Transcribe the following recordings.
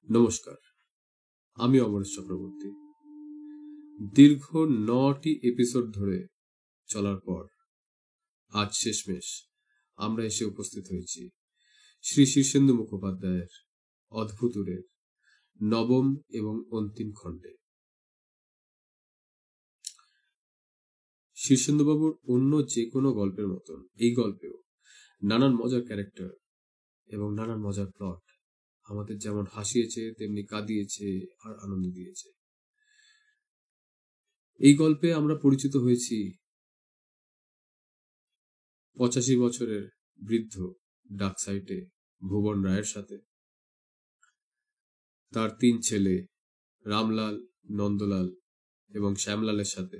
নমস্কার, আমি অমরেশ চক্রবর্তী। দীর্ঘ 9টি এপিসোড ধরে চলার পর আজ শেষমেশ আমরা এসে উপস্থিত হয়েছি শ্রী শীর্ষেন্দু মুখোপাধ্যায়ের অদ্ভুতুরের নবম এবং অন্তিম খণ্ডে। শীর্ষেন্দুবাবুর অন্য যে কোনো গল্পের মতন এই গল্পেও নানান মজার ক্যারেক্টার এবং নানান মজার প্লট আমাদের যেমন হাসিয়েছে তেমনি কাঁদিয়েছে আর আনন্দ দিয়েছে। এই গল্পে আমরা পরিচিত হয়েছি 85 বছরের বৃদ্ধ ডাক সাইটে ভুবন রায়ের সাথে, তার 3 ছেলে রামলাল, নন্দলাল এবং শ্যামলালের সাথে।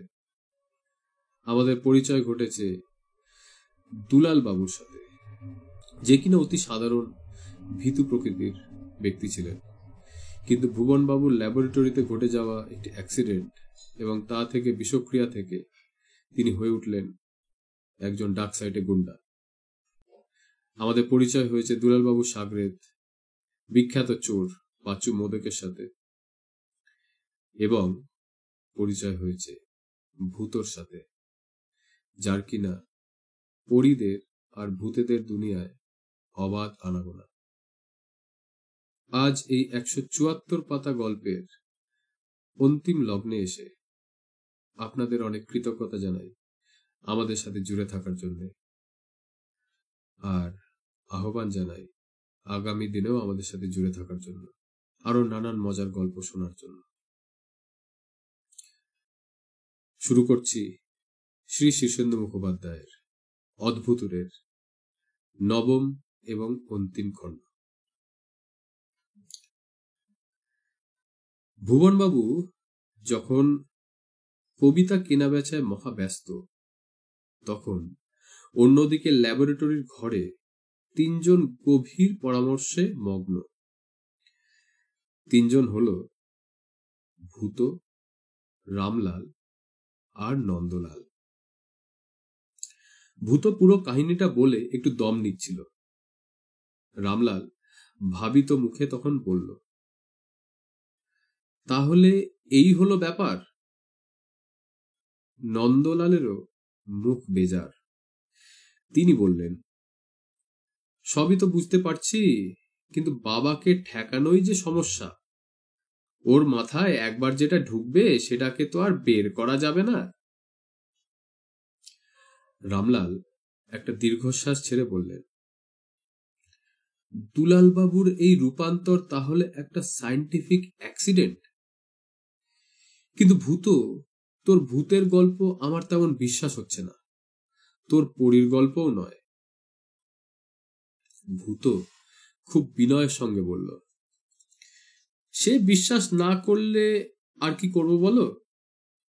আমাদের পরিচয় ঘটেছে দুলাল বাবুর সাথে, যে কিনা অতি সাধারণ ভীতু প্রকৃতির ব্যক্তি ছিলেন, কিন্তু ভুবন বাবুর ল্যাবরেটরিতে ঘটে যাওয়া একটি অ্যাক্সিডেন্ট এবং তা থেকে বিষক্রিয়া থেকে তিনি হয়ে উঠলেন একজন ডাক সাইটে গুন্ডা। আমাদের পরিচয় হয়েছে দুলাল বাবুর সাগরেদ বিখ্যাত চোর বাচ্চু মোদকের সাথে, এবং পরিচয় হয়েছে ভূতর সাথে, যার কিনা পরীদের আর ভূতেদের দুনিয়ায় অবাধ আনাগোনা। আজ এই 174 পাতা গল্পের অন্তিম লগ্নে এসে আপনাদের অনেক কৃতজ্ঞতা জানাই আমাদের সাথে জুড়ে থাকার জন্য, আর আহ্বান জানাই আগামী দিনেও আমাদের সাথে জুড়ে থাকার জন্য, আরো নানান মজার গল্প শোনার জন্য। শুরু করছি শ্রী শীর্ষেন্দু মুখোপাধ্যায়ের অদ্ভুতুরের নবম এবং অন্তিম খণ্ড। ভুবনবাবু যখন কবিতা কেনা বেচায় মহা ব্যস্ত, তখন অন্যদিকে ল্যাবরেটরির ঘরে 3 জন গভীর পরামর্শে মগ্ন। 3 জন হল ভূত, রামলাল আর নন্দলাল। ভূত পুরো কাহিনীটা বলে একটু দম নিচ্ছিল। রামলাল ভাবিত মুখে তখন বলল, তাহলে এই হলো ব্যাপার। নন্দলালেরও মুখ বেজার। তিনি বললেন, সবই তো বুঝতে পারছি, কিন্তু বাবাকে ঠেকানোই যে সমস্যা। ওর মাথায় একবার যেটা ঢুকবে সেটাকে তো আর বের করা যাবে না। রামলাল একটা দীর্ঘশ্বাস ছেড়ে বললেন, দুলাল বাবুর এই রূপান্তর তাহলে একটা সায়েন্টিফিক অ্যাক্সিডেন্ট? কিন্তু ভূত, তোর ভূতের গল্প আমার তেমন বিশ্বাস হচ্ছে না, তোর পরীর গল্পও নয়। ভূত খুব বিনয়ের সঙ্গে বলল, সে বিশ্বাস না করলে আর কি করব বলো?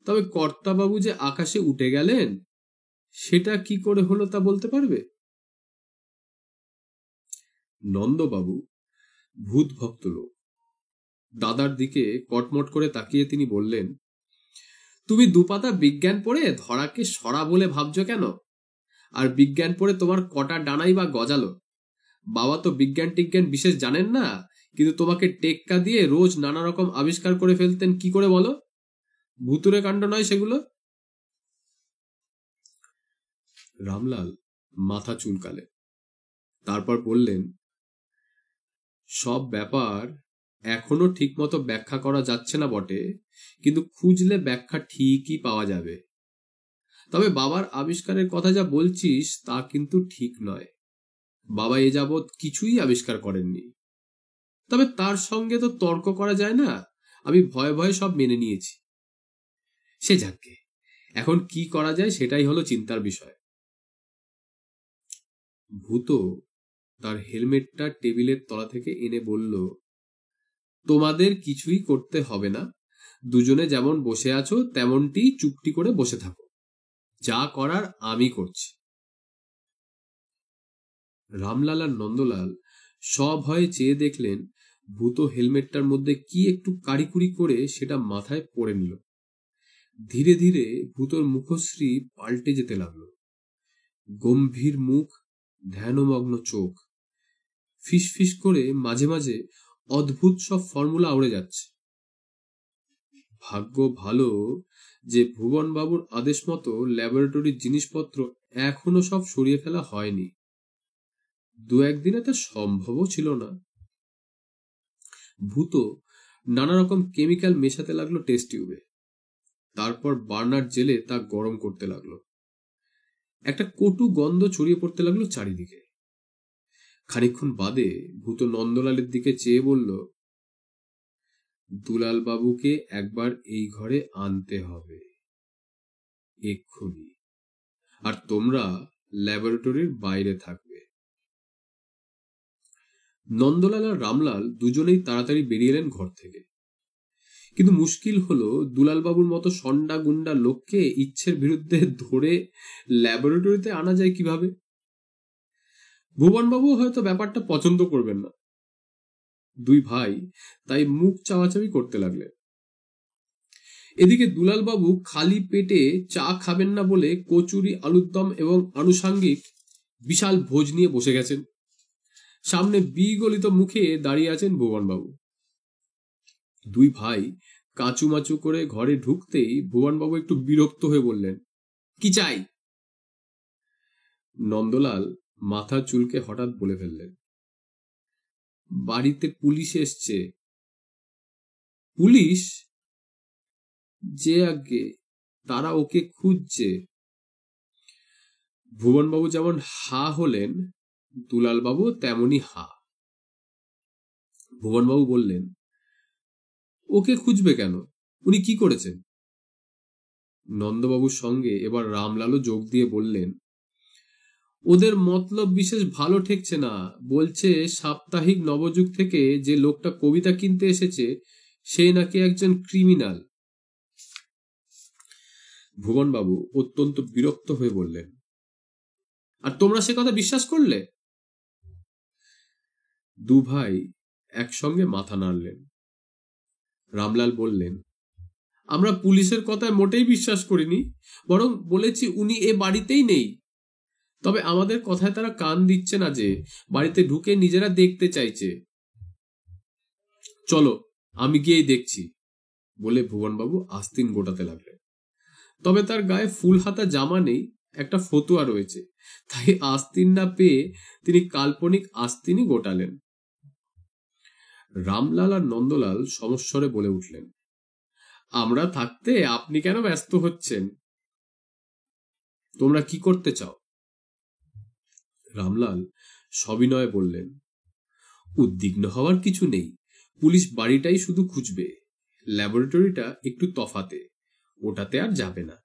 তবে কর্তাবাবু যে আকাশে উঠে গেলেন সেটা কি করে হলো তা বলতে পারবে? নন্দবাবু ভূত ভক্ত লোক। দাদার দিকে কটমট করে তাকিয়ে তিনি বললেন, তুমি 2 পাতা বিজ্ঞান পড়ে ধরাকে সরা বলে ভাবছো কেন? আর বিজ্ঞান পড়ে তোমার কটা ডানাই বা গজালো? বাবা তো বিজ্ঞান টিজ্ঞান বিশেষ জানেন না, কিন্তু তোমাকে টেক্কা দিয়ে রোজ নানা রকম আবিষ্কার করে ফেলতেন কি করে বলো? ভুতুরে কাণ্ড নয় সেগুলো? রামলাল মাথা চুলকালেন, তারপর বললেন, সব ব্যাপার এখনো ঠিকমতো ব্যাখ্যা করা যাচ্ছে না বটে, কিন্তু খুঁজলে ব্যাখ্যা ঠিকই পাওয়া যাবে। তবে বাবার আবিষ্কারের কথা যা বলছিস তা কিন্তু ঠিক নয়। বাবা এ যাবৎ কিছুই আবিষ্কার করেননি। তবে তার সঙ্গে তো তর্ক করা যায় না। আমি ভয়ে ভয়ে সব মেনে নিয়েছি। সে যাকে, এখন কি করা যায় সেটাই হলো চিন্তার বিষয়। ভূত তার হেলমেটটা টেবিলের তলা থেকে এনে বলল, তোমাদের কিছুই করতে হবে না, দুজনে যেমন বসে আছো তেমনটি চুপটি করে বসে থাকো, যা করার আমি করছি। রামলাল আর নন্দলাল সভয়ে চেয়ে দেখলেন ভূত হেলমেটটার মধ্যে কি একটু কারিকুরি করে সেটা মাথায় পরে নিল। ধীরে ধীরে ভূতর মুখশ্রী পাল্টে যেতে লাগলো। গম্ভীর মুখ, ধ্যানমগ্ন চোখ, ফিসফিস করে মাঝে মাঝে অদ্ভুত সব ফর্মুলা উড়ে যাচ্ছে। ভাগ্য ভালো যে ভুবনবাবুর আদেশ মতো ল্যাবরেটরির জিনিসপত্র এখনো সব সরিয়ে ফেলা হয়নি। দু একদিনে তা সম্ভবও ছিল না। ভূত নানা রকম কেমিক্যাল মেশাতে লাগলো টেস্ট টিউবে। তারপর বার্নার জেলে তা গরম করতে লাগলো। একটা কটু গন্ধ ছড়িয়ে পড়তে লাগলো চারিদিকে। খানিকক্ষণ বাদে ভূত নন্দলালের দিকে চেয়ে বলল, দুলাল বাবুকে একবার এই ঘরে আনতে হবে, এক্ষুনি। আর তোমরা ল্যাবরেটরির বাইরে থাকবে। নন্দলাল আর রামলাল দুজনেই তাড়াতাড়ি বেরিয়ে এলেন ঘর থেকে। কিন্তু মুশকিল হলো, দুলাল বাবুর মতো সন্ডা গুন্ডা লোককে ইচ্ছের বিরুদ্ধে ধরে ল্যাবরেটরিতে আনা যায় কিভাবে? ভুবনবাবু হয়তো ব্যাপারটা পছন্দ করবেন না। দুই ভাই তাই মুখ চাওয়াচাওয়ি করতে লাগলেন। এদিকে দুলাল বাবু খালি পেটে চা খাবেন না বলে কচুরি, আলুর দম এবং আনুষাঙ্গিক বিশাল ভোজ নিয়ে বসে গেছেন। সামনে বিগলিত মুখে দাঁড়িয়ে আছেন ভুবনবাবু। দুই ভাই কাঁচুমাচু করে ঘরে ঢুকতেই ভুবনবাবু একটু বিরক্ত হয়ে বললেন, কি চাই? নন্দলাল মাথা চুলকে হঠাৎ বলে ফেললেন, বাড়িতে পুলিশ এসছে। পুলিশ? যে আগে তারা ওকে খুঁজছে। ভুবনবাবু যেমন হা হলেন, দুলালবাবু তেমনি হা। ভুবনবাবু বললেন, ওকে খুঁজবে কেন? উনি কি করেছেন? নন্দবাবুর সঙ্গে এবার রামলালও যোগ দিয়ে বললেন, ওদের মতলব বিশেষ ভালো ঠেকছে না। বলছে সাপ্তাহিক নবযুগ থেকে যে লোকটা কবিতা কিনতে এসেছে সে নাকি একজন ক্রিমিনাল। ভুবনবাবু অত্যন্ত বিরক্ত হয়ে বললেন, আর তোমরা সে কথা বিশ্বাস করলে? দু ভাই একসঙ্গে মাথা নাড়লেন। রামলাল বললেন, আমরা পুলিশের কথায় মোটেই বিশ্বাস করিনি, বরং বলেছি উনি এ বাড়িতেই নেই। তবে আমাদের কথায় তারা কান দিচ্ছে না যে বাড়িতে ঢুকে নিজেরা দেখতে চাইছে। চলো আমি গিয়েই দেখছি বলে ভুবনবাবু আস্তিন গোটাতে লাগলেন। তবে তার গায়ে ফুল হাতা জামা নেই, একটা ফতুয়া রয়েছে, তাই আস্তিন না পেয়ে তিনি কাল্পনিক আস্তিনই গোটালেন। রামলাল আর নন্দলাল সমস্বরে বলে উঠলেন, আমরা থাকতে আপনি কেন ব্যস্ত হচ্ছেন? তোমরা কি করতে চাও? রামলাল সবিনয়ে বললেন, উদ্বিগ্ন হওয়ার কিছু নেই। পুলিশ বাড়িটাই শুধু খুঁজবে, ল্যাবরেটরিটা একটু তফাতে, ওটাতে আর যাবে না।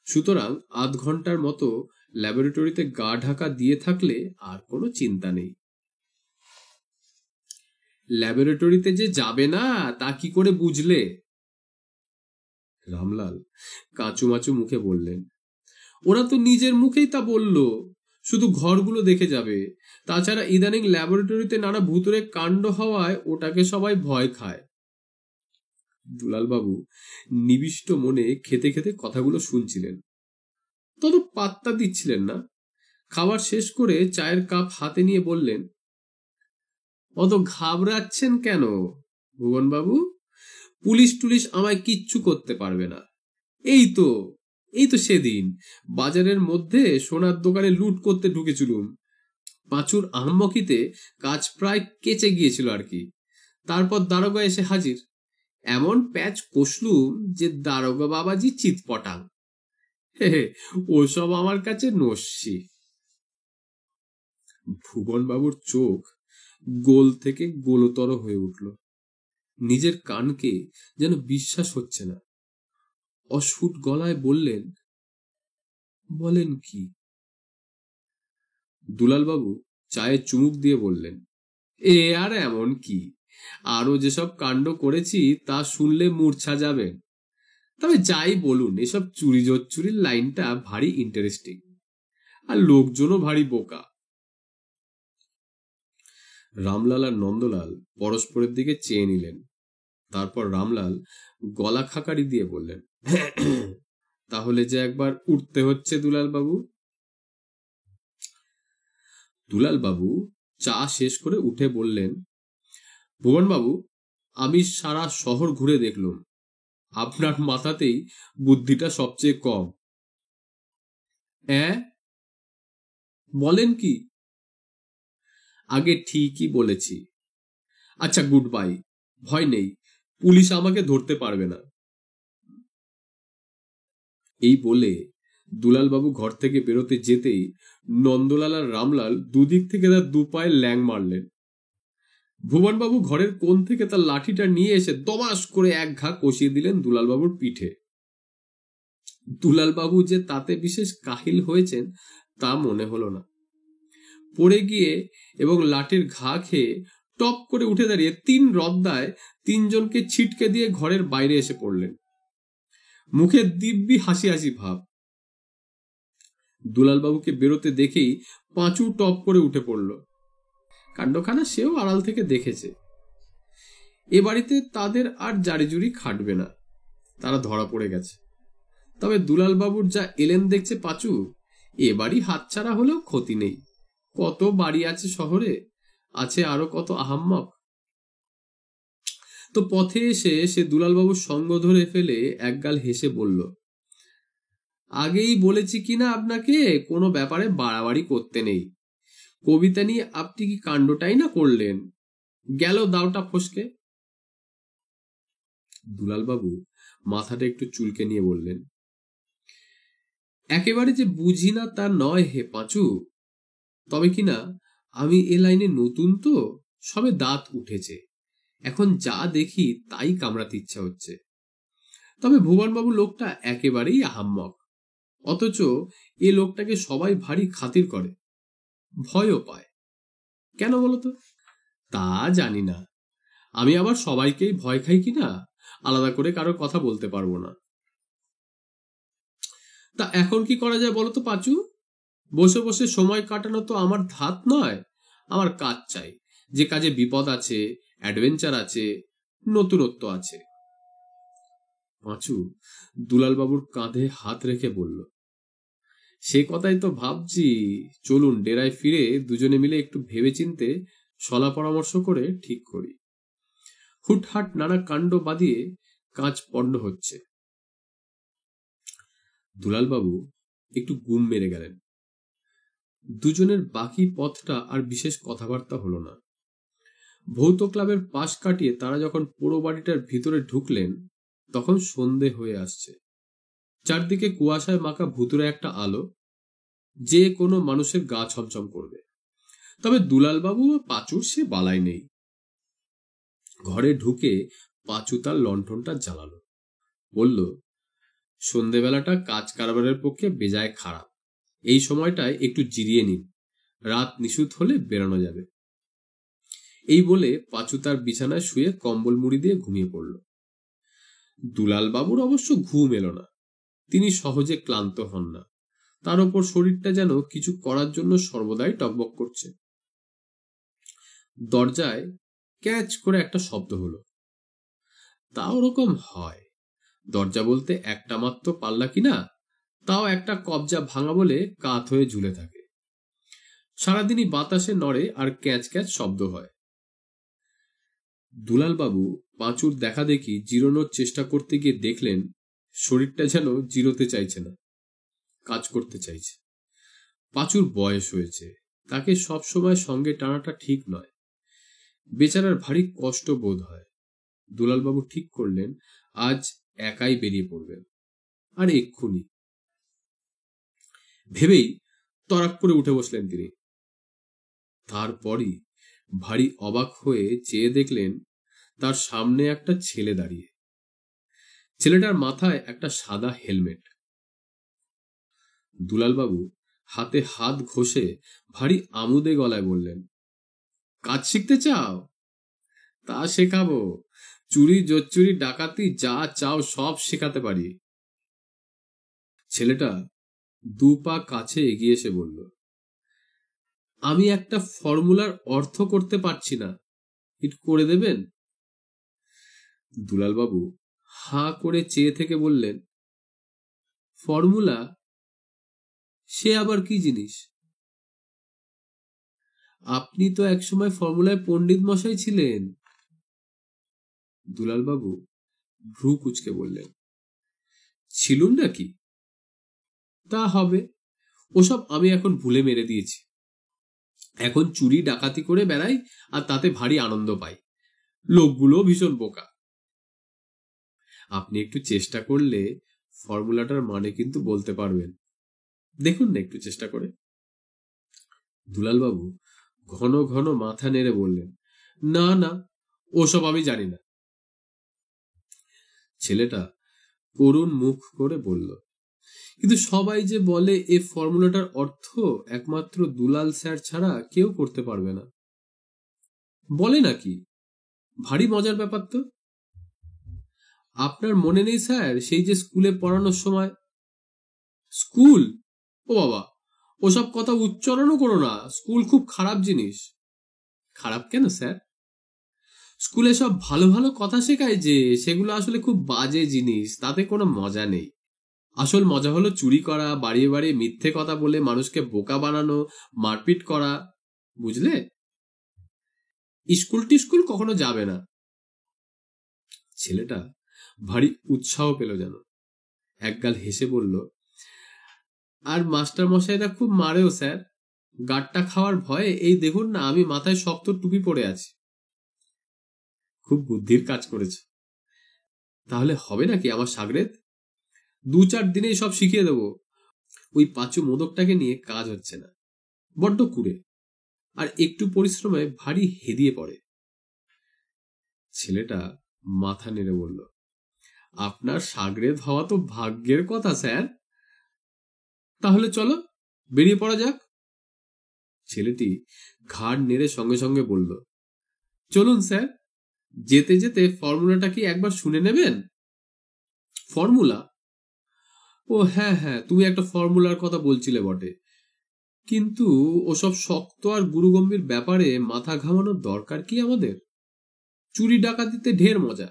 সুতরাং আধ ঘন্টার মতো ল্যাবরেটরিতে গা ঢাকা দিয়ে থাকলে আর কোনো চিন্তা নেই। ল্যাবরেটরিতে যে যাবে না তা কি করে বুঝলে? রামলাল কাঁচুমাচু মুখে বললেন, ওরা তো নিজের মুখেই তা বলল, শুধু ঘরগুলো দেখে যাবে। তাছাড়া ইদানিং ল্যাবরেটরিতে নানা ভুতুরে কাণ্ড হওয়ায় ওটাকে সবাই ভয় খায়। দুলালবাবু নিবিষ্ট মনে খেতে খেতে কথাগুলো শুনছিলেন, তত পাত্তা দিচ্ছিলেন না। খাবার শেষ করে চায়ের কাপ হাতে নিয়ে বললেন, অত ঘাবড়াচ্ছেন কেন ভুবনবাবু? পুলিশ টুলিশ আমায় কিচ্ছু করতে পারবে না। এই তো সেদিন বাজারের মধ্যে সোনার দোকানে লুট করতে ঢুকেছিলুম। পাঁচুর আহম্মকিতে কাজ প্রায় কেচে গিয়েছিল আর কি। তারপর দারোগা এসে হাজির। এমন প্যাচ কষলুম যে দারোগা বাবাজি চিৎপটাং। ওসব আমার কাছে নস্যি। ভুবনবাবুর চোখ গোল থেকে গোলতর হয়ে উঠল। নিজের কানকে যেন বিশ্বাস হচ্ছে না। অস্ফুট গলায় বললেন, বলেন কি? দুলালবাবু চায়ে চুমুক দিয়ে বললেন, এ আর এমন কি, আরো যেসব কাণ্ড করেছি তা শুনলে মূর্ছা যাবেন। তবে যাই বলুন, এসব চুরি জোচ্চুরির লাইনটা ভারী ইন্টারেস্টিং, আর লোকজনও ভারী বোকা। রামলাল আর নন্দলাল পরস্পরের দিকে চেয়ে নিলেন। তারপর রামলাল গলা খাকারি দিয়ে বললেন, তাহলে যে একবার উঠতে হচ্ছে দুলালবাবু। দুলালবাবু চা শেষ করে উঠে বললেন, ভুবনবাবু, আমি সারা শহর ঘুরে দেখলুম, আপনার মাথাতেই বুদ্ধিটা সবচেয়ে কম। বলেন কি? আগে ঠিকই বলেছি। আচ্ছা, গুড বাই। ভয় নেই, পুলিশ আমাকে ধরতে পারবে না। এই বলে দুলালবাবু ঘর থেকে বেরোতে যেতেই নন্দলাল আর রামলাল দুদিক থেকে তার দু পায়ে ল্যাং মারলেন। ভুবনবাবু ঘরের কোণ থেকে তার লাঠিটা নিয়ে এসে দমাস করে এক ঘা কষিয়ে দিলেন দুলালবাবুর পিঠে। দুলালবাবু যে তাতে বিশেষ কাহিল হয়েছেন তা মনে হলো না। পড়ে গিয়ে এবং লাঠির ঘা খেয়ে টপ করে উঠে দাঁড়িয়ে 3 রদ্দায় 3 জনকে ছিটকে দিয়ে ঘরের বাইরে এসে পড়লেন। মুখে দিব্যি হাসি হাসি ভাব। দুলালবাবুকে বেরোতে দেখেই পাঁচু টপ করে উঠে পড়ল। কাণ্ডখানা সেও আড়াল থেকে দেখেছে। এ বাড়িতে তাদের আর জারিজুরি খাটবে না, তারা ধরা পড়ে গেছে। তবে দুলালবাবুর যা এলেন দেখছে পাঁচু, এ বাড়ি হাতছাড়া হলেও ক্ষতি নেই। কত বাড়ি আছে শহরে, আছে আরো কত আহাম্মক। তো পথে এসে সে দুলালবাবুর সঙ্গ ধরে ফেলে একগাল হেসে বলল, আগেই বলেছি কিনা আপনাকে কোনো ব্যাপারে বাড়াবাড়ি করতে নেই। কবিতা নিয়ে আপনি কি কাণ্ডটাই না করলেন, গেল দাওটা ফসকে। দুলালবাবু মাথাটা একটু চুলকে নিয়ে বললেন, একেবারে যে বুঝি না তা নয় হে পাঁচু, তবে কিনা আমি এ লাইনে নতুন তো, সবে দাঁত উঠেছে, এখন যা দেখি তাই কামড়াতে ইচ্ছা হচ্ছে। তবে ভুবনবাবু লোকটা একেবারেই আহাম্মক, অথচ এ লোকটাকে সবাই ভারী খাতির করে, ভয়ও পায়। কেন বলতো? তা জানি না, আমি আবার সবাইকেই ভয় খাই কিনা আলাদা করে কারোর কথা বলতে পারবো না। তা এখন কি করা যায় বলতো পাঁচু? বসে বসে সময় কাটানো তো আমার ধাত নয়, আমার কাজ চাই, যে কাজে বিপদ আছে, অ্যাডভেঞ্চার আছে, নতুনত্ব আছে। পাঁচু দুলালবাবুর কাঁধে হাত রেখে বলল, সে কথাই তো ভাবছি, চলুন ডেরায় ফিরে দুজনে মিলে একটু ভেবেচিন্তে সলা পরামর্শ করে ঠিক করি। হুটহাট নানা কাণ্ড বাঁধিয়ে কাজ পণ্ড হচ্ছে। দুলালবাবু একটু গুম মেরে গেলেন। দুজনের বাকি পথটা আর বিশেষ কথাবার্তা হলো না। ভৌত ক্লাবের পাশ কাটিয়ে তারা যখন পোড়ো বাড়িটার ভিতরে ঢুকলেন, তখন সন্ধে হয়ে আসছে। চারদিকে কুয়াশায় মাখা ভুতুরে একটা আলো, যে কোনো মানুষের গা ছমছম করবে। তবে দুলালবাবু ও পাঁচুর সে বালাই নেই। ঘরে ঢুকে পাঁচু তার লণ্ঠনটা জ্বালালো, বলল, সন্ধেবেলাটা কাজ কারবারের পক্ষে বেজায় খারাপ, এই সময়টায় একটু জিরিয়ে নিন, রাত নিশুত হলে বেরোনো যাবে। এই বলে পাঁচু তার বিছানায় শুয়ে কম্বল মুড়ি দিয়ে ঘুমিয়ে পড়ল। দুলালবাবুর অবশ্য ঘুম এলো না। তিনি সহজে ক্লান্ত হন না, তার উপর শরীরটা যেন কিছু করার জন্য সর্বদাই টকবক করছে। দরজায় ক্যাচ করে একটা শব্দ হলো। তা ওরকম হয়, দরজা বলতে একটা মাত্র পাল্লা কিনা, তাও একটা কবজা ভাঙা বলে কাত হয়ে ঝুলে থাকে। সারাদিনই বাতাসে নড়ে আর ক্যাচ ক্যাচ শব্দ হয়। দুলালবাবু পাঁচুর দেখা দেখি জিরোনোর চেষ্টা করতে গিয়ে দেখলেন শরীরটা যেন জিরোতে চাইছে না, কাজ করতে চাইছে। পাঁচুর বয়স হয়েছে, তাকে সবসময় সঙ্গে টানাটা ঠিক নয়। বেচারার ভারী কষ্ট বোধ হয়। দুলালবাবু ঠিক করলেন আজ একাই বেরিয়ে পড়বেন, আর এক্ষুনি। ভেবেই তরাক করে উঠে বসলেন তিনি। তারপরই ভারী অবাক হয়ে চেয়ে দেখলেন তার সামনে একটা ছেলে দাঁড়িয়ে। ছেলেটার মাথায় একটা সাদা হেলমেট। দুলালবাবু হাতে হাত ঘষে ভারী আমুদে গলায় বললেন, কাজ শিখতে চাও? তা শেখাবো, চুরি জোচ্চুরি ডাকাতি যা চাও সব শেখাতে পারি। ছেলেটা 2 পা কাছে এগিয়ে এসে বলল, আমি একটা ফর্মুলার অর্থ করতে পারছি না, একটু করে দেবেন? দুলালবাবু হাঁ করে চেয়ে থেকে বললেন, ফর্মুলা? সে আবার কি জিনিস? আপনি তো একসময় ফর্মুলায় পণ্ডিত মশাই ছিলেন। দুলালবাবু ভ্রু কুচকে বললেন, ছিলুম নাকি? তা হবে, ওসব আমি এখন ভুলে মেরে দিয়েছি। এখন চুরি ডাকাতি করে বেড়াই আর তাতে ভারী আনন্দ পাই। লোকগুলো ভীষণ বোকা। আপনি একটু চেষ্টা করলে ফর্মুলাটার মানে কিন্তু বলতে পারবেন। দেখুন না একটু চেষ্টা করে। দুলালবাবু ঘন ঘন মাথা নেড়ে বললেন, না না, ওসব আমি জানি না। ছেলেটা করুণ মুখ করে বলল, কিন্তু সবাই যে বলে এ ফর্মুলাটার অর্থ একমাত্র দুলাল স্যার ছাড়া কেউ করতে পারবে না। বলে নাকি? ভারী মজার ব্যাপার তো। আপনার মনে নেই স্যার, সেই যে স্কুলে পড়ানোর সময়? স্কুল? ও বাবা, ওসব কথা উচ্চারণও করো না। স্কুল খুব খারাপ জিনিস। খারাপ কেন স্যার? স্কুলে সব ভালো ভালো কথা শেখায় যে, সেগুলো আসলে খুব বাজে জিনিস, তাতে কোনো মজা নেই। আসল মজা হলো চুরি করা, বাড়িয়ে বাড়িয়ে মিথ্যে কথা বলে মানুষকে বোকা বানানো, মারপিট করা, বুঝলে? স্কুল টিস্কুল কখনো যাবে না। ছেলেটা ভারী উৎসাহ পেল যেন, একগাল হেসে বলল, আর মাস্টার মশাইরা খুব মারেও স্যার। গাট্টা খাওয়ার ভয়ে এই দেখুন না, আমি মাথায় শক্ত টুপি পরে আছি। খুব বুদ্ধির কাজ করেছে। তাহলে হবে নাকি আমার সাগরেদ? 2-4 দিনেই সব শিখিয়ে দেবো। ওই পাঁচু মোদকটাকে নিয়ে কাজ হচ্ছে না, বড্ড কুড়ে, আর একটু পরিশ্রমে ভারী হেদিয়ে পড়ে। ছেলেটা মাথা নেড়ে বলল, আপনার সাগরেদ হওয়া তো ভাগ্যের কথা স্যার। তাহলে চলো বেরিয়ে পড়া যাক। ছেলেটি ঘাড় নেড়ে সঙ্গে সঙ্গে বলল, চলুন স্যার। যেতে যেতে ফর্মুলাটা কি একবার শুনে নেবেন? ফর্মুলা? ও হ্যাঁ হ্যাঁ, তুমি একটা ফর্মুলার কথা বলছিলে বটে, কিন্তু ওসব শক্ত আর গুরুগম্ভীর ব্যাপারে মাথা ঘামানোর দরকার কি আমাদের? চুরি ডাকাতিতে ঢের মজা।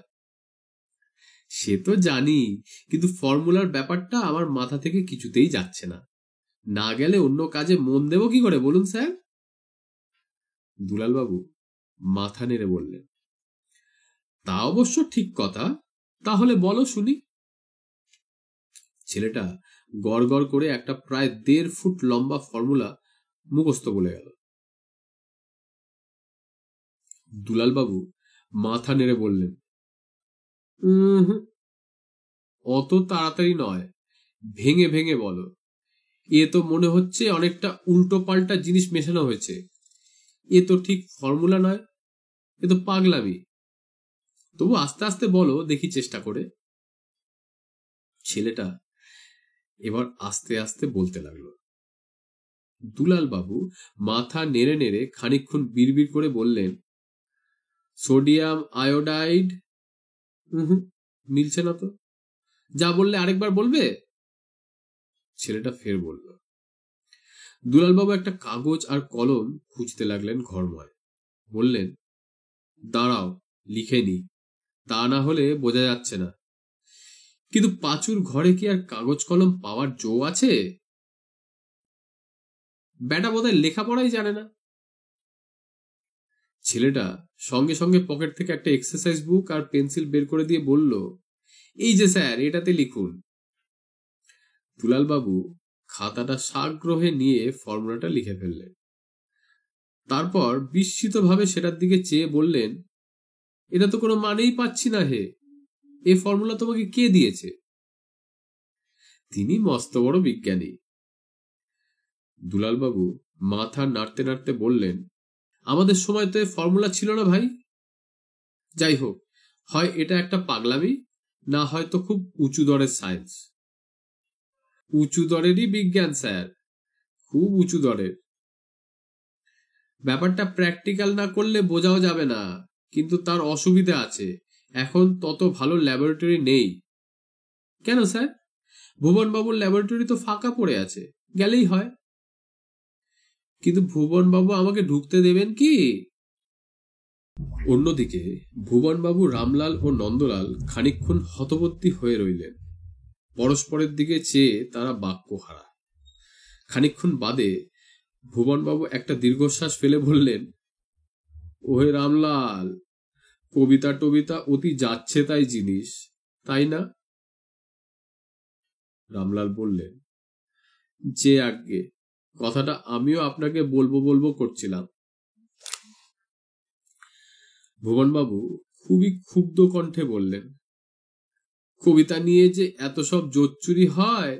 সে তো জানি, কিন্তু ফর্মুলার ব্যাপারটা আমার মাথা থেকে কিছুতেই যাচ্ছে না। না গেলে অন্য কাজে মন দেব কি করে বলুন স্যার? দুলালবাবু মাথা নেড়ে বললেন, তা অবশ্য ঠিক কথা। তাহলে বলো শুনি। ছেলেটা গড় গড় করে একটা প্রায় 1.5 ফুট লম্বা ফর্মুলা মুখস্থ বলে গেল। দুলালবাবু মাথা নেড়ে বললেন, অত তাড়াতাড়ি নয়, ভেঙে ভেঙে বলো। এ তো মনে হচ্ছে অনেকটা উল্টো পাল্টা জিনিস মেশানো হয়েছে। এ তো ঠিক ফর্মুলা নয়, এ তো পাগলামি। তবু আস্তে আস্তে বলো দেখি চেষ্টা করে। ছেলেটা এবার আস্তে আস্তে বলতে লাগলো। দুলালবাবু মাথা নেড়ে নেড়ে খানিকক্ষণ বিড়বিড় করে বললেন, সোডিয়াম আয়োডাইড। মিলছে না তো। যা বললে আরেকবার বলবে? ছেলেটা ফের বলল। দুলালবাবু একটা কাগজ আর কলম খুঁজতে লাগলেন ঘরময়। বললেন, দাঁড়াও লিখে নি, তা না হলে বোঝা যাচ্ছে না। কিন্তু পাঁচুর ঘরে কি আর কাগজ কলম পাওয়ার জো আছে? বেটা বোধহয় লেখাপড়াই জানে না। ছেলেটা সঙ্গে সঙ্গে পকেট থেকে একটা এক্সারসাইজ বুক আর পেন্সিল বের করে দিয়ে বলল, এই যে স্যার, এটাতে লিখুন। দুলালবাবু খাতাটা সাগ্রহে নিয়ে ফর্মুলাটা লিখে ফেললেন। তারপর বিস্মিতভাবে সেটার দিকে চেয়ে বললেন, এটা তো কোনো মানেই পাচ্ছি না হে। এ ফর্মুলা তোমাকে কে দিয়েছে? তিনি মস্ত বড় বিজ্ঞানী। দুলালবাবু মাথা নাড়তে নাড়তে বললেন, আমাদের সময় তো এ ফর্মুলা ছিল না ভাই। যাই হোক, হয় এটা একটা পাগলামি, না হয়তো খুব উঁচু দরের সায়েন্স। উঁচু দরেরই বিজ্ঞান স্যার, খুব উঁচু দরের। ব্যাপারটা প্র্যাকটিক্যাল না করলে বোঝাও যাবে না, কিন্তু তার অসুবিধা আছে। এখন তত ভালো ল্যাবরেটরি নেই। কেন স্যার? ভুবনবাবুর ল্যাবরেটরি তো ফাঁকা পড়ে আছে, গেলেই হয়। কিন্তু ভুবনবাবু আমাকে ঢুকতে দেবেন কি? অন্যদিকে ভুবনবাবু, রামলাল ও নন্দলাল খানিকক্ষণ হতবুদ্ধি হয়ে রইলেন। পরস্পরের দিকে চেয়ে তারা বাক্য হারা। খানিকক্ষণ বাদে ভুবনবাবু একটা দীর্ঘশ্বাস ফেলে বললেন, ওহে রামলাল, কবিতা টবিতা অতি যাচ্ছে তাই জিনিস, তাই না? রামলাল বললেন, যে আজ্ঞে, কথাটা আমিও আপনাকে বলবো বলবো করছিলাম। ভুবনবাবু খুবই ক্ষুব্ধ কণ্ঠে বললেন, কবিতা নিয়ে যে এত সব জোচ্চুরি হয়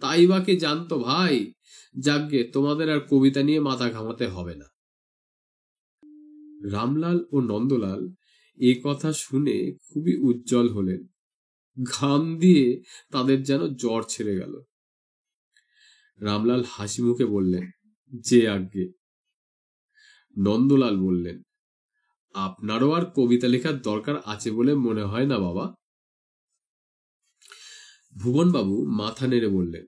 তাই বা কে জানতো ভাই। যাগ্গে, তোমাদের আর কবিতা নিয়ে মাথা ঘামাতে হবে না। রামলাল ও নন্দলাল এ কথা শুনে খুবই উজ্জ্বল হলেন। ঘাম দিয়ে তাদের যেন জ্বর ছেড়ে গেল। রামলাল হাসি মুখে বললেন, যে আজ্ঞে। নন্দলাল বললেন, আপনারও আর কবিতা লেখার দরকার আছে বলে মনে হয় না বাবা। ভুবনবাবু মাথা নেড়ে বললেন,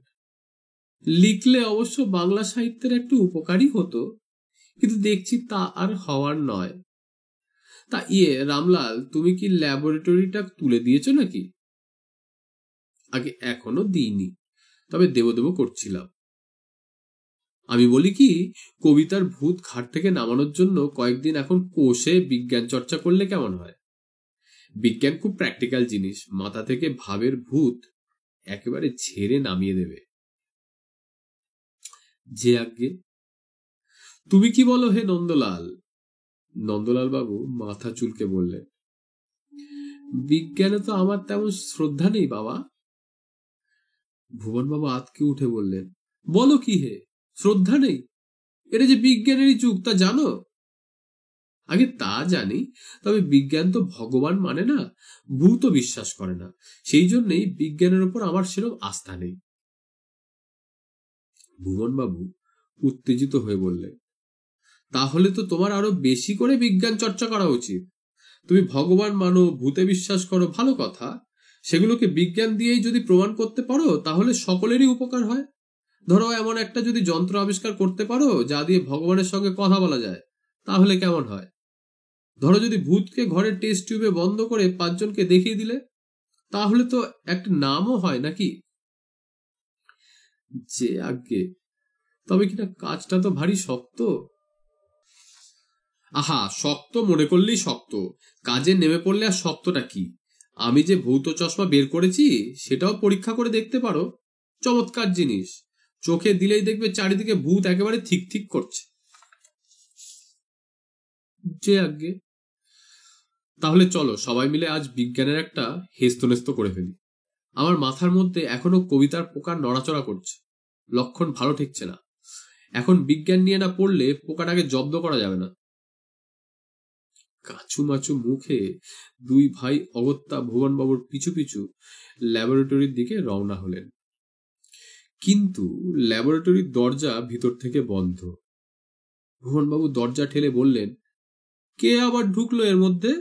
লিখলে অবশ্য বাংলা সাহিত্যের একটু উপকারই হতো, কিন্তু দেখছি তা আর হওয়ার নয়। তা রামলাল, তুমি কি ল্যাবরেটরিটা তুলে দিয়েছ নাকি? আগে এখনো দিইনি, তবে দেব দেব করছিলাম। আমি বলি কি, কবিতার ভূত ঘাট থেকে নামানোর জন্য কয়েকদিন এখন কোষে বিজ্ঞান চর্চা করলে কেমন হয়? বিজ্ঞান খুব প্র্যাকটিক্যাল জিনিস, মাথা থেকে ভাবের ভূত একেবারে ঝেড়ে নামিয়ে দেবে। যে আজ্ঞে। তুমি কি বলো হে নন্দলাল? নন্দলাল বাবু মাথা চুলকে বললেন, বিজ্ঞানে তো আমার তেমন শ্রদ্ধা নেই বাবা। ভুবনবাবু আতকে উঠে বললেন, বলো কি হে, শ্রদ্ধা নেই? এটা যে বিজ্ঞানেরই যুগ, তা জানো? আগে তা জানি, তবে বিজ্ঞান তো ভগবান মানে না, ভূত বিশ্বাস করে না, সেই জন্যই বিজ্ঞানের উপর আমার সেরকম আস্থা নেই। ভুবনবাবু উত্তেজিত হয়ে বললেন, তাহলে তো তোমার আরো বেশি করে বিজ্ঞান চর্চা করা উচিত। তুমি ভগবান মানো, ভূতে বিশ্বাস করো, ভালো কথা, সেগুলোকে বিজ্ঞান দিয়েই যদি প্রমাণ করতে পারো তাহলে সকলেরই উপকার হয়। ধরো এমন একটা যদি যন্ত্র আবিষ্কার করতে পারো যা দিয়ে ভগবানের সঙ্গে কথা বলা যায়, তাহলে কেমন হয়? ধরো যদি ভূতকে ঘরের টেস্ট টিউবে বন্ধ করে 5 জনকে দেখিয়ে দিলে, তাহলে তো একটা নামও হয় নাকি? যে আজ্ঞে, তবে কিনা কাজটা তো ভারী শক্ত। আহা, শক্ত মনে করলেই শক্ত, কাজে নেমে পড়লে আর শক্তটা কি? আমি যে ভৌত চশমা বের করেছি সেটাও পরীক্ষা করে দেখতে পারো। চমৎকার জিনিস, চোখে দিলেই দেখবে চারিদিকে ভূত একেবারে ঠিক ঠিক করছে। যে আজ্ঞে। তাহলে চলো সবাই মিলে আজ বিজ্ঞানের একটা হেস্তনেস্ত করে ফেলি। আমার মাথার মধ্যে এখনো কবিতার পোকার নড়াচড়া করছে, লক্ষণ ভালো ঠেকছে না। এখন বিজ্ঞান নিয়ে না পড়লে পোকাটাকে জব্দ করা যাবে না। কাচুমাচু মুখে দুই ভাই অগত্যা ভুবনবাবুর পিছু পিছু ল্যাবরেটরির দিকে রওনা হলেন। কিন্তু ল্যাবরেটরির দরজা ভিতর থেকে বন্ধ। ভুবনবাবু দরজা ঠেলে বললেন, কে আবার ঢুকলো এর মধ্যে?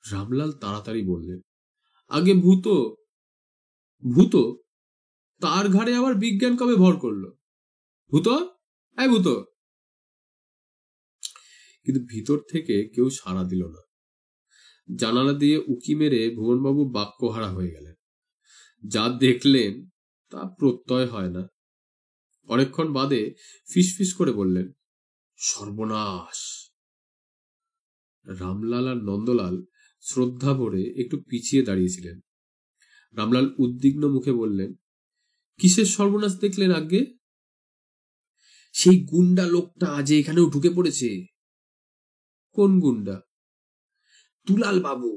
রামলাল তাড়াতাড়ি বললেন, আগে ভূত। ভূত? তার ঘাড়ে আবার বিজ্ঞান কবে ভর করলো? ভূত, এই ভূত। কিন্তু ভিতর থেকে কেউ সাড়া দিল না। জানালা দিয়ে উকি মেরে ভুবনবাবু বাক্যহারা হয়ে গেলেন। যা দেখলেন তা প্রত্যয় হয় না। অনেকক্ষণ বাদে ফিসফিস করে বললেন, সর্বনাশ। রামলাল আর নন্দলাল শ্রদ্ধা ভরে একটু পিছিয়ে দাঁড়িয়েছিলেন। রামলাল উদ্বিগ্ন মুখে বললেন, কিসের সর্বনাশ দেখলেন আজ্ঞে? সেই গুন্ডা লোকটা আজ এখানেও ঢুকে পড়েছে। কোন গুন্ডা? দুলাল বাবু,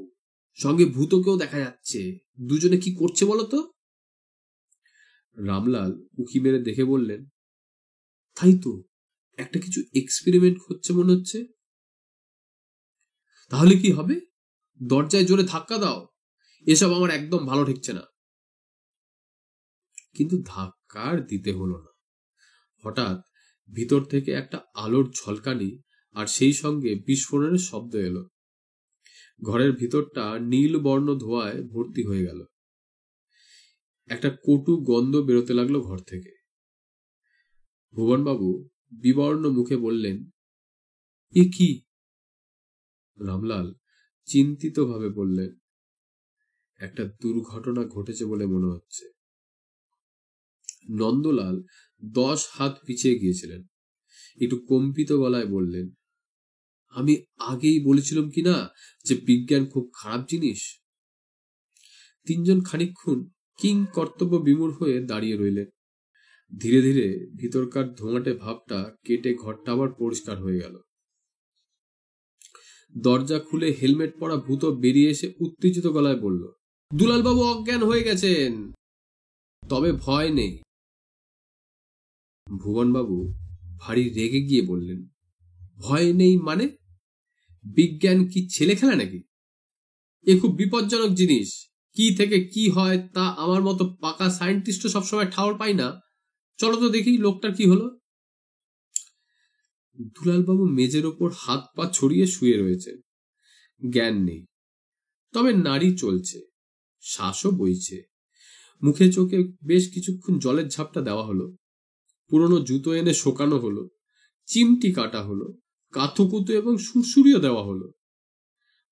সঙ্গে ভূতকেও দেখা যাচ্ছে। দুজনে কি করছে বলতো? রামলাল উকি মেরে দেখে বললেন, তাই তো, একটা কিছু এক্সপেরিমেন্ট হচ্ছে মনে হচ্ছে। তাহলে কি হবে? দরজায় জোরে ধাক্কা দাও, এসব আমার একদম ভালো ঠেকছে না। কিন্তু ধাক্কা আর দিতে হলো না। হঠাৎ ভিতর থেকে একটা আলোর ঝলকানি আর সেই সঙ্গে বিস্ফোরণের শব্দ এলো। ঘরের ভিতরটা নীল বর্ণ ধোঁয়ায় ভর্তি হয়ে গেল। একটা কটু গন্ধ বেরোতে লাগলো ঘর থেকে। ভুবনবাবু বিবর্ণ মুখে বললেন, এ কি? রামলাল চিন্তিত ভাবে বললেন, একটা দুর্ঘটনা ঘটেছে বলে মনে হচ্ছে। নন্দলাল 10 হাত পিছিয়ে গিয়েছিলেন। একটু কম্পিত গলায় বললেন, আমি আগেই বলেছিলাম কিনা যে বিজ্ঞান খুব খারাপ জিনিস? তিনজন খানিকক্ষণ কিং কর্তব্য বিমূঢ় হয়ে দাঁড়িয়ে রইলেন। ধীরে ধীরে ভিতরকার ধোঁয়াটে ভাবটা কেটে ঘরটা আবার পরিষ্কার হয়ে গেল। দরজা খুলে হেলমেট পরা ভূত বেরিয়ে এসে উত্তেজিত গলায় বলল, দুলালবাবু অজ্ঞান হয়ে গেছেন, তবে ভয় নেই। ভুবনবাবু ভারী রেগে গিয়ে বললেন, ভয় নেই মানে? বিজ্ঞান কি ছেলে খেলা নাকি? এ খুব বিপজ্জনক জিনিস। কি থেকে কি হয় তা আমার মতো পাকা সায়েন্টিস্টও সবসময় ঠাউর পাই না। চলো তো দেখি লোকটার কি হলো। দুলালবাবু মেজের ওপর হাত পা ছড়িয়ে শুয়ে রয়েছে। জ্ঞান নেই, তবে নাড়ি চলছে, শ্বাসও বইছে। মুখে চোখে বেশ কিছুক্ষণ জলের ঝাপটা দেওয়া হলো। পুরনো জুতো এনে শোকানো হলো, চিমটি কাটা হলো, কাথুকুতু এবং সুরসুরিও দেওয়া হলো।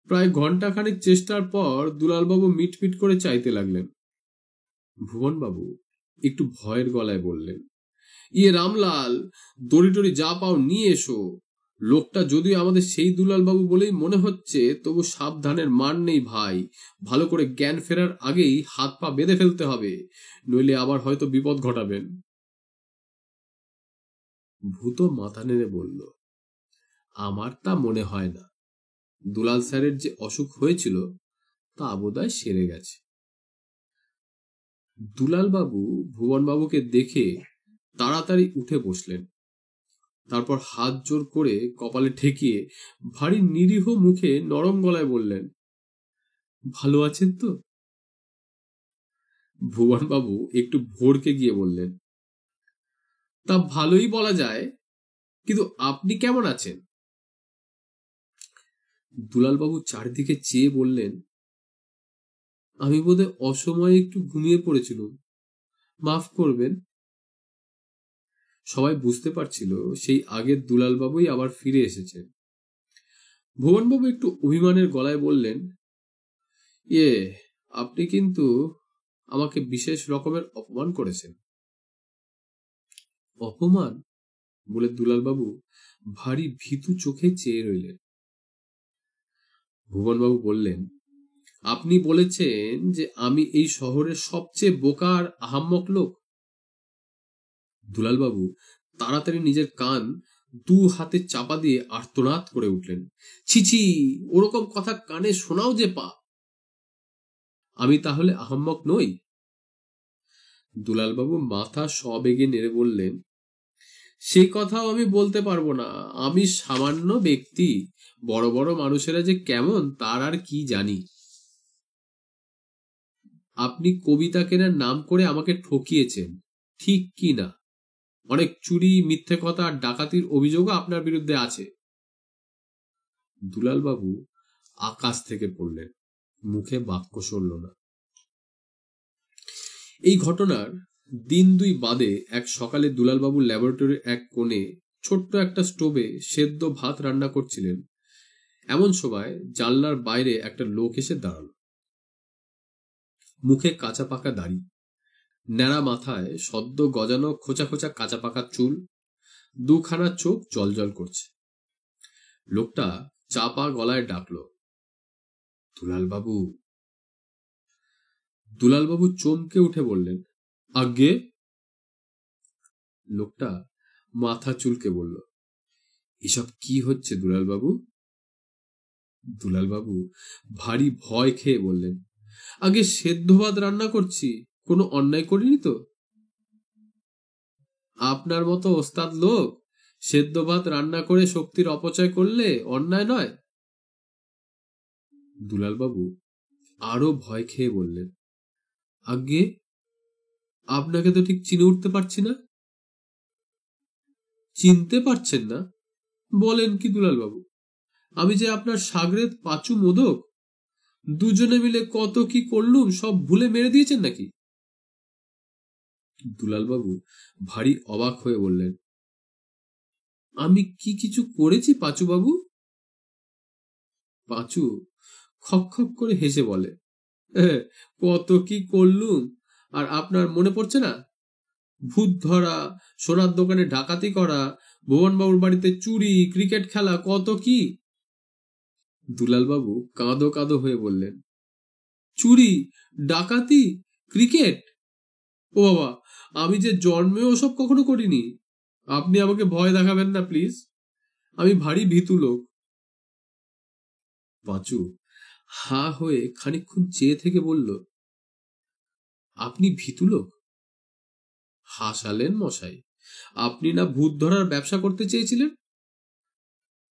প্রায় ঘন্টাখানেক চেষ্টার পর দুলালবাবু মিটমিট করে চাইতে লাগলেন। ভুবনবাবু একটু ভয়ের গলায় বললেন, ইয়ে রামলাল, দড়ি টড়ি যা পাও নিয়ে এসো। লোকটা যদিও আমাদের সেই দুলালবাবু বলেই মনে হচ্ছে, তবু সাবধানের মান নেই ভাই। ভালো করে জ্ঞান ফেরার আগেই হাত পা বেঁধে ফেলতে হবে, নইলে আবার হয়তো বিপদ ঘটাবেন। ভূত মাথা নেড়ে বলল, আমার তা মনে হয় না। দুলাল স্যারের যে অসুখ হয়েছিল তা বোধহয় সেরে গেছে। দুলালবাবু ভুবনবাবুকে দেখে তাড়াতাড়ি উঠে বসলেন। তারপর হাত জোর করে কপালে ঠেকিয়ে ভারী নিরীহ মুখে নরম গলায় বললেন, ভালো আছেন তো? ভুবনবাবু একটু ভড়কে গিয়ে বললেন, তা ভালোই বলা যায়, কিন্তু আপনি কেমন আছেন? দুলালবাবু চারদিকে চেয়ে বললেন, আমি বোধহয় অসময়ে একটু ঘুমিয়ে পড়েছিলাম, মাফ করবেন। সবাই বুঝতে পারছিল সেই আগের দুলালবাবুই আবার ফিরে এসেছেন। ভুবনবাবু একটু অভিমানের গলায় বললেন, আপনি কিন্তু আমাকে বিশেষ রকমের অপমান করেছেন। অপমান বলে দুলালবাবু ভারী ভীতু চোখে চেয়ে রইলেন। ভুবনবাবু বললেন, আপনি বলেছেন যে আমি এই শহরের সবচেয়ে বোকা আর আহাম্মক লোক। দুলালবাবু তাড়াতাড়ি নিজের কান দু হাতে চাপা দিয়ে আর্তনাদ করে উঠলেন, ছিছি, ওরকম কথা কানে শোনাও যে পা। আমি তাহলে আহাম্মক নই? দুলালবাবু মাথা সবেগে নেড়ে বললেন, সেই কথাও আমি বলতে পারবো না। আমি সামান্য ব্যক্তি, বড় বড় মানুষেরা যে কেমন তার আর কি জানি। আপনি কবিতা কেনার নাম করে আমাকে ঠকিয়েছেন, ঠিক কি না? অনেক চুরি, মিথ্যে কথা আর ডাকাতির অভিযোগও আপনার বিরুদ্ধে আছে। দুলালবাবু আকাশ থেকে পড়লেন, মুখে বাক্য সরল না। এই ঘটনার দিন দুই বাদে এক সকালে দুলালবাবু ল্যাবরেটরির এক কোণে ছোট্ট একটা স্টোভে সেদ্ধ ভাত রান্না করছিলেন। এমন সময় জানলার বাইরে একটা লোক এসে দাঁড়ালো। মুখে কাঁচা পাকা দাড়ি, ন্যাড়া মাথায় সদ্য গজানো খোঁচা খোঁচা কাঁচা পাকা চুল, দুখানা চোখ জলজল করছে। লোকটা চাপা গলায় ডাকলো, দুলালবাবু। দুলালবাবু চমকে উঠে বললেন, আজ্ঞে। লোকটা মাথা চুলকে বলল, এসব কি হচ্ছে দুলালবাবু? দুলালবাবু ভারী ভয় খেয়ে বললেন, আগে সেদ্ধ ভাত রান্না করছি, কোনো অন্যায় করিনি তো? আপনার মতো ওস্তাদ লোক সেদ্ধ ভাত রান্না করে শক্তির অপচয় করলে অন্যায় নয়? দুলালবাবু আরো ভয় খেয়ে বললেন, আজ্ঞে, আপনাকে তো ঠিক চিনে উঠতে পারছি না। চিনতে পারছেন না? বলেন কি দুলালবাবু, আমি যে আপনার সাগরেদ পাঁচু মোদক, দুজনে মিলে কত কি করলুম সব ভুলে মেরে দিয়েছেন নাকি? দুলালবাবু ভারী অবাক হয়ে বললেন, আমি কি কিছু করেছি পাঁচু বাবু? পাঁচু খক খক করে হেসে বলে, কত কি করলুম আর আপনার মনে পড়ছে না? ভূত ধরা, সোনার দোকানে ডাকাতি করা, ভুবনবাবুর বাড়িতে চুরি, ক্রিকেট খেলা, কত কি। দুলালবাবু কাঁদো কাঁদো হয়ে বললেন, চুরি, ডাকাতি, ক্রিকেট? ও বাবা, আমি যে জন্মেও ওসব কখনো করিনি। আপনি আমাকে ভয় দেখাবেন না প্লিজ, আমি ভারী ভীতু লোক। পাঁচু হা হয়ে খানিকক্ষণ চেয়ে থেকে বলল, আপনি ভীতু লোক? হাসালেন মশাই। আপনি না ভূত ধরার ব্যবসা করতে চেয়েছিলেন?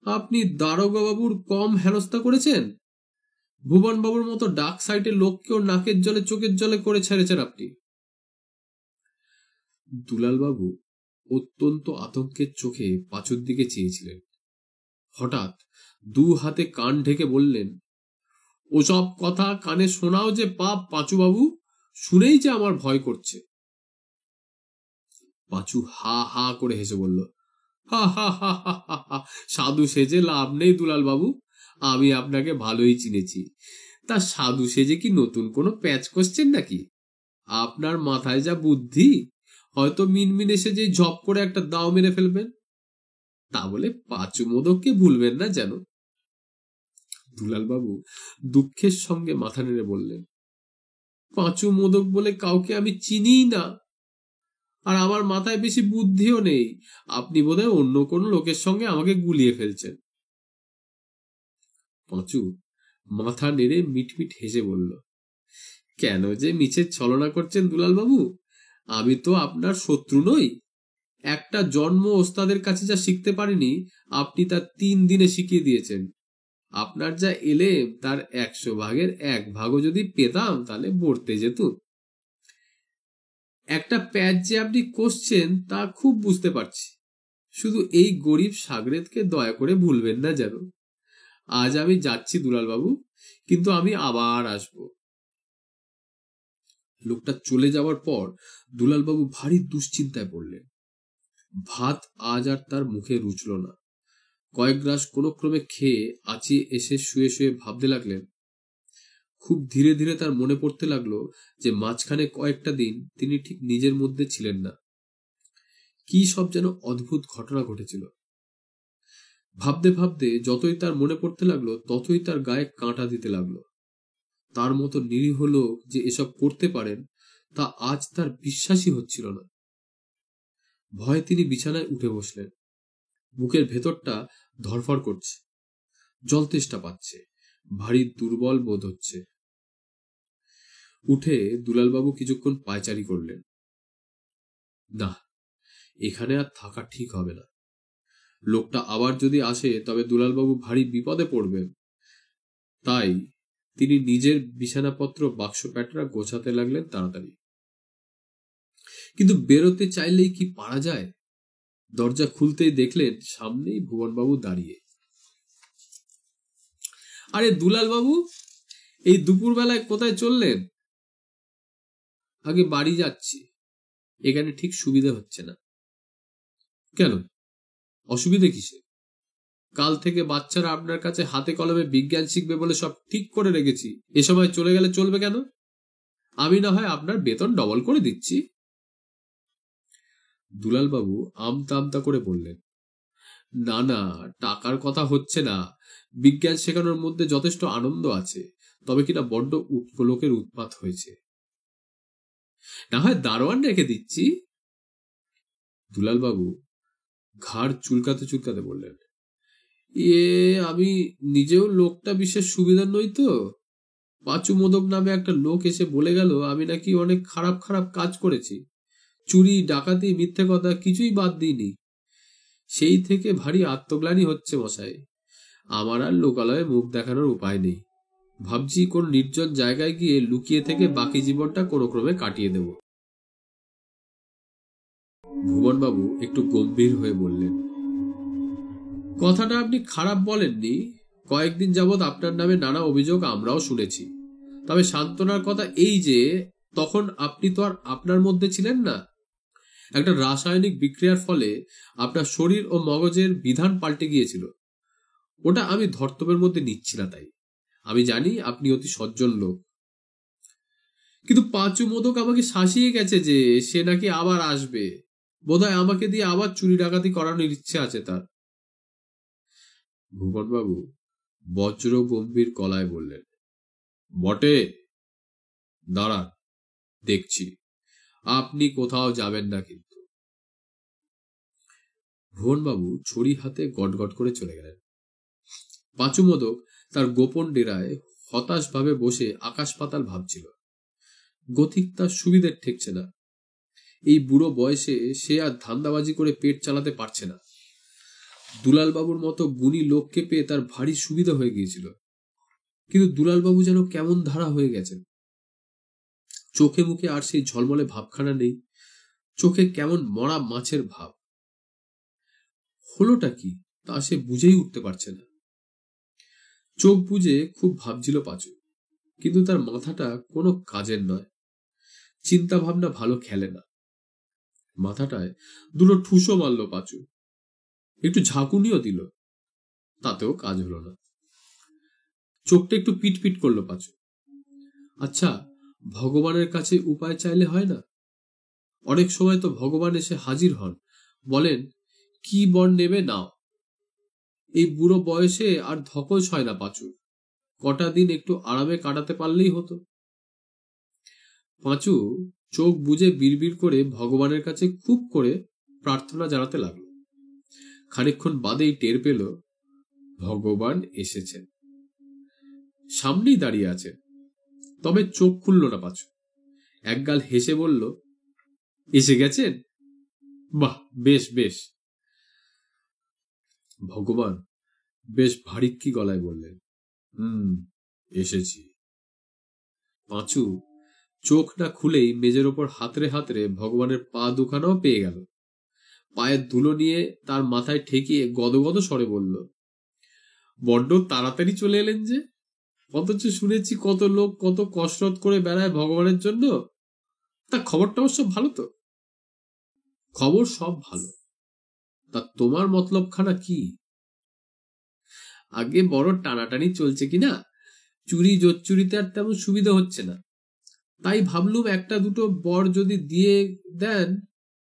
আপনি দারোগা বাবুর কম হেনস্থা করেছেন? ভুবন বাবুর মতো ডাক সাইটের লোককেও নাকের জলে চোখের জলে করে ছেড়েছেন আপনি। দুলালবাবু অত্যন্ত আতঙ্কের চোখে পাঁচুর দিকে চেয়েছিলেন। হঠাৎ দু হাতে কান ঢেকে বললেন, ওসব কথা কানে শোনাও যে পাপ পাঁচুবাবু, শুনেই যে আমার ভয় করছে। পাঁচু হা হা করে হেসে বলল, হা হা হা হা হা হা, সাধু সেজে লাভ নেই দুলাল বাবু, আমি আপনাকে ভালোই চিনেছি। তা সাধু সেজে কি নতুন কোনো প্যাচ কষছেন নাকি? আপনার মাথায় যা বুদ্ধি, হয়তো মিনমিন এসে যে ঝপ করে একটা দাও মেরে ফেলবেন। তা বলে পাঁচু মোদককে ভুলবেন না যেন। দুলালবাবু দুঃখের সঙ্গে মাথা নেড়ে বললেন, পাঁচু মোদক বলে কাউকে আমি চিনিই না, আর আমার মাথায় বেশি বুদ্ধিও নেই। আপনি বোধহয় অন্য কোনো লোকের সঙ্গে আমাকে গুলিয়ে ফেলছেন। পাঁচু মাথা নেড়ে মিটমিট হেসে বলল, কেন যে মিছে ছলনা করছেন দুলালবাবু, আমি তো আপনার শত্রু নই। একটা জন্ম ওস্তাদের কাছে যা শিখতে পারিনি, আপনি তা 3 দিনে শিখিয়ে দিয়েছেন। আপনার যা এলেম তার 100 ভাগের 1 ভাগও যদি পেতাম তাহলে বর্তে যেত। একটা প্যাচ যে আপনি কষছেন তা খুব বুঝতে পারছি, শুধু এই গরিব সাগরেদকে দয়া করে ভুলবেন না যেন। আজ আমি যাচ্ছি দুলালবাবু, কিন্তু আমি আবার আসব। লোকটা চলে যাওয়ার পর দুলালবাবু ভারী দুশ্চিন্তায় পড়লেন। ভাত আজ আর তার মুখে রুচল না। কয়েক গ্রাস কোনো ক্রমে খেয়ে আঁচিয়ে এসে শুয়ে শুয়ে ভাবতে লাগলেন। খুব ধীরে ধীরে তার মনে পড়তে লাগলো যে মাঝখানে কয়েকটা দিন তিনি ঠিক নিজের মধ্যে ছিলেন না। কি সব যেন অদ্ভুত ঘটনা ঘটেছিল। ভাবতে ভাবতে যতই তার মনে পড়তে লাগলো ততই তার গায়ে কাঁটা দিতে লাগলো। তার মতো নিরীহ লোক যে এসব করতে পারেন তা আজ তার বিশ্বাসই হচ্ছিল না। ভয়ে তিনি বিছানায় উঠে বসলেন। বুকের ভেতরটা ধরফর করছে, জল তেষ্টা পাচ্ছে, ভারী দুর্বল বোধ হচ্ছে। উঠে দুলালবাবু কিছুক্ষণ পায়চারি করলেন। না, এখানে আর থাকা ঠিক হবে না। লোকটা আবার যদি আসে তবে দুলালবাবু ভারী বিপদে পড়বেন। তাই তিনি নিজের বিছানাপত্র বাক্স প্যাটরা গোছাতে লাগলেন তাড়াতাড়ি। কিন্তু বেরোতে চাইলেই কি পারা যায়? দরজা খুলতেই দেখলেন সামনেই ভুবনবাবু দাঁড়িয়ে। আরে দুলালবাবু, এই দুপুরবেলায় কোথায় চললেন? আগে বাড়ি যাচ্ছি, এখানে ঠিক সুবিধা হচ্ছে না। কেন, অসুবিধে কিসে? কাল থেকে বাচ্চারা আপনার কাছে হাতে কলমে বিজ্ঞান শিখবে বলে সব ঠিক করে রেখেছি। এ সময় চলে গেলে চলবে কেন? আমি না হয় আপনার বেতন ডবল করে দিচ্ছি। দুলালবাবু আমতা আমতা করে বললেন, না না, টাকার কথা হচ্ছে না। বিজ্ঞান শেখানোর মধ্যে যথেষ্ট আনন্দ আছে, তবে কিনা বড্ড লোকের উৎপাত হয়েছে। না হয় দারোয়ান রেখে দিচ্ছি। দুলালবাবু ঘাড় চুলকাতে চুলকাতে বললেন, আমি নিজেও লোকটা বিশেষ সুবিধার নই তো। পাঁচু মোদক নামে একটা লোক এসে বলে গেল আমি নাকি অনেক খারাপ খারাপ কাজ করেছি। চুরি, ডাকাতি, মিথ্যে কথা কিছুই বাদ দিইনি। সেই থেকে ভারী আত্মগ্লানি হচ্ছে মশাই। আমার আর লোকালয়ে মুখ দেখানোর উপায় নেই। ভাবছি কোন নির্জন জায়গায় গিয়ে লুকিয়ে থেকে বাকি জীবনটা কোনো ক্রমে কাটিয়ে দেব। ভুবনবাবু একটু গম্ভীর হয়ে বললেন, কথাটা আপনি খারাপ বলেননি। কয়েকদিন যাবৎ আপনার নামে নানা অভিযোগ আমরাও শুনেছি। তবে সান্ত্বনার কথা এই যে তখন আপনি তো আর আপনার মধ্যে ছিলেন না। একটা রাসায়নিক বিক্রিয়ার ফলে আপনার শরীর ও মগজের বিধান পাল্টে গিয়েছিল। ওটা আমি ধর্তব্যের মধ্যে নিচ্ছি না। তাই আমি জানি আপনি অতি সজ্জন লোক, কিন্তু পাঁচু মোদক আমাকে শাসিয়ে গেছে যে সে নাকি আবার আসবে। বোধহয় আমাকে দিয়ে আবার চুরি ডাকাতি করানোর ইচ্ছে আছে তার। ভুবনবাবু বজ্র গম্ভীর গলায় বললেন, বটে, দাঁড়ান, দেখছি। আপনি কোথাও যাবেন না কিন্তু। ভুবনবাবু ছড়ি হাতে গটগট করে চলে গেলেন। পাঁচু মোদক তার গোপন ডেরায় হতাশ ভাবে বসে আকাশ পাতাল ভাবছিল। গতিক তার সুবিধের ঠেকছে না। এই বুড়ো বয়সে সে আর ধান্দাবাজি করে পেট চালাতে পারছে না। দুলালবাবুর মতো গুণী লোককে পেয়ে তার ভারী সুবিধা হয়ে গিয়েছিল, কিন্তু দুলালবাবু যেন কেমন ধারা হয়ে গেছেন। চোখে মুখে আর সেই ঝলমলে ভাবখানা নেই, চোখে কেমন মরা মাছের ভাব। হলোটা কি তা সে বুঝেই উঠতে পারছে না। চোখ বুঝে খুব ভাবছিল পাঁচু, কিন্তু তার মাথাটা কোনো কাজের নয়। চিন্তা ভাবনা ভালো খেলে না। মাথাটায় দুটো ঠুসো মারল পাঁচু, একটু ঝাঁকুনিও দিল, তাতেও কাজ হলো না। চোখটা একটু পিটপিট করলো পাঁচু। আচ্ছা, ভগবানের কাছে উপায় চাইলে হয় না? অনেক সময় তো ভগবান এসে হাজির হন, বলেন কি বর নেবে নাও। এই বুড়ো বয়সে আর ধকল হয় না পাঁচু, কটা দিন একটু আরামে কাটাতে পারলেই হতো। পাঁচু চোখ বুজে বিড়বিড় করে ভগবানের কাছে খুব করে প্রার্থনা জানাতে লাগলো। খানিকক্ষণ বাদেই টের পেল ভগবান এসেছেন, সামনেই দাঁড়িয়ে আছেন। তবে চোখ খুলল না পাঁচু। একগাল হেসে বলল, এসে গেছেন? বাহ, বেশ বেশ। ভগবান বেশ ভারিক্কি গলায় বললেন, এসেছি। পাঁচু চোখ না খুলেই মেজের ওপর হাতড়ে হাতড়ে ভগবানের পা দুখানাও পেয়ে গেল। পায়ের ধুলো নিয়ে তার মাথায় ঠেকিয়ে গদগদ স্বরে বলল, বড্ড তাড়াতাড়ি চলে এলেন যে, অথচ শুনেছি কত লোক কত কসরত করে বেড়ায় ভগবানের জন্য। তা খবরটা অবশ্য ভালো তো? খবর সব ভালো, তা তোমার মতলবখানা কি? আগে বড় টানাটানি চলছে কিনা, চুরি জোচ্চুরিতে আর তেমন সুবিধা হচ্ছে না। তাই ভাবলুম একটা দুটো বর যদি দিয়ে দেন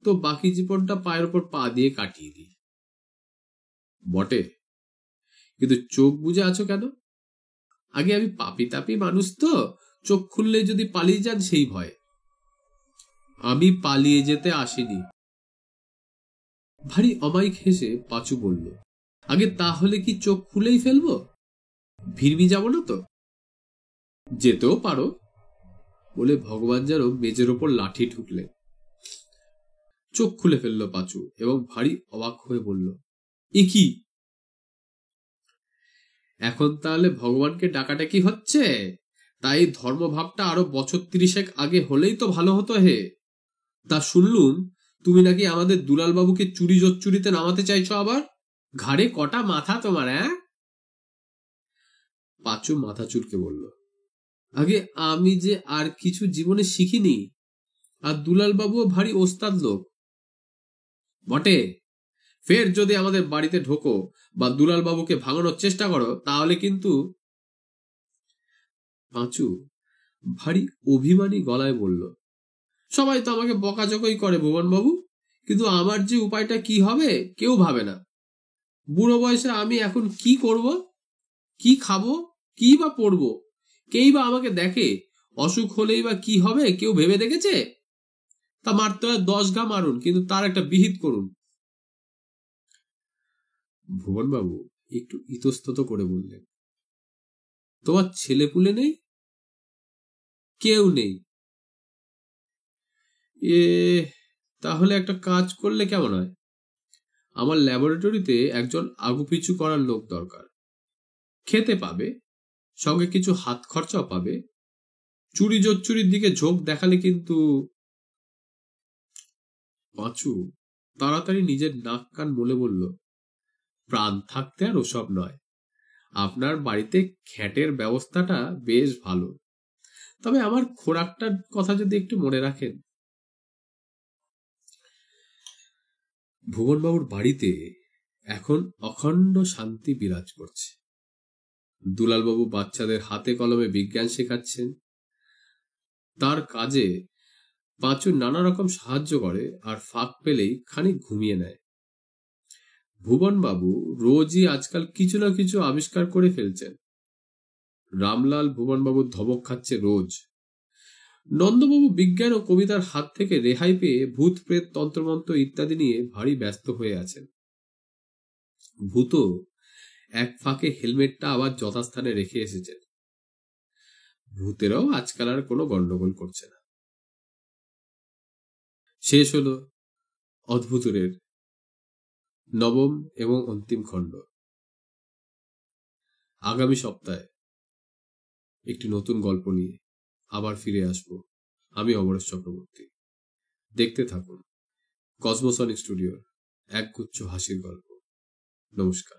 তো বাকি জীবনটা পায়ের ওপর পা দিয়ে কাটিয়ে দিই। বটে, কিন্তু চোখ বুজে আছো কেন? আগে আমি পাপি তাপি মানুষ তো, চোখ খুললে যদি পালিয়ে যান সেই ভয়। আমি পালিয়ে যেতে আসিনি। ভারী অমায়িক হেসে পাঁচু বলল, আগে তাহলে কি চোখ খুলেই ফেলবো? ভিড়মি যাব না তো? যেতেও পারো, বলে ভগবান যেন মেজের ওপর লাঠি ঠুকলেন। চোখ খুলে ফেলল পাঁচু এবং ভারী অবাক হয়ে বলল, এ কি? এখন তাহলে ভগবানকে ডাকাডাকি হচ্ছে? তাই ধর্মভাবটা আরো বছর 30 আগে হলেই তো ভালো হতো হে। তা শুনলুম তুমি নাকি আমাদের দুলাল বাবুকে চুরি জোচ্চুরিতে নামাতে চাইছো আবার। ঘাড়ে কটা মাথা তোমার? পাঁচু মাথা চুলকে বলল, আগে আমি যে আর কিছু জীবনে শিখিনি, আর দুলাল বাবুও ভারী ওস্তাদ লোক বটে। ফের যদি আমাদের বাড়িতে ঢোকো বা দুলাল বাবুকে ভাঙানোর চেষ্টা করো তাহলে কিন্তু। পাঁচু ভারী অভিমানী গলায় বলল, সবাই তো আমাকে বকাঝকাই করে ভুবন বাবু, কিন্তু আমার যে উপায়টা কি হবে কেউ ভাবে না। বুড়ো বয়সে আমি এখন কি করব, কি খাবো, কি বা পড়বো, কেই বা আমাকে দেখে? অসুখ হলেই বা কি হবে কেউ ভেবে দেখেছে? তা মারতে হয় 10 ঘা মারুন, কিন্তু তার একটা বিহিত করুন। ভুবনবাবু একটু ইতস্তত করে বললেন, তোমার ছেলেপুলে নেই? কেউ নেই? এ, তাহলে একটা কাজ করলে কেমন হয়? আমার ল্যাবরেটরিতে একজন আগুপিছু করার লোক দরকার। খেতে পাবে, সঙ্গে কিছু হাত খরচাও পাবে। চুরি জোচ্চুরির দিকে ঝোঁক দেখালে কিন্তু। পাঁচু তাড়াতাড়ি নিজের নাক কান বলে বলল, প্রাণ থাকতে আর ওসব নয়। আপনার বাড়িতে খ্যাটের ব্যবস্থাটা বেশ ভালো, তবে আমার খোরাকটার কথা যদি একটু মনে রাখেন। ভুবনবাবুর বাড়িতে এখন অখণ্ড শান্তি বিরাজ করছে। দুলালবাবু বাচ্চাদের হাতে কলমে বিজ্ঞান শেখাচ্ছেন। তার কাজে পাঁচু নানা রকম সাহায্য করে আর ফাঁক পেলেই খানিক ঘুমিয়ে নেয়। ভুবনবাবু রোজই আজকাল কিছু না কিছু আবিষ্কার করে ফেলছেন। রামলাল ভুবনবাবুর ধমক খাচ্ছে রোজ। নন্দবাবু বিজ্ঞান ও কবিতার হাত থেকে রেহাই পেয়ে ভূত প্রেত তন্ত্রমন্ত্র ইত্যাদি নিয়ে ভারী ব্যস্ত হয়ে আছেন। ভূত এক ফাঁকে হেলমেটটা আবার যথাস্থানে রেখে এসেছেন। ভূতেরাও আজকাল আর কোনো গন্ডগোল করছে না। শেষ হলো অদ্ভুতের নবম এবং অন্তিম খণ্ড। আগামী সপ্তাহে একটি নতুন গল্প নিয়ে আবার ফিরে আসব আমি, অমরেশ চক্রবর্তী। দেখতে থাকুন কসমোসনিক স্টুডিওর একগুচ্ছ হাসির গল্প। নমস্কার।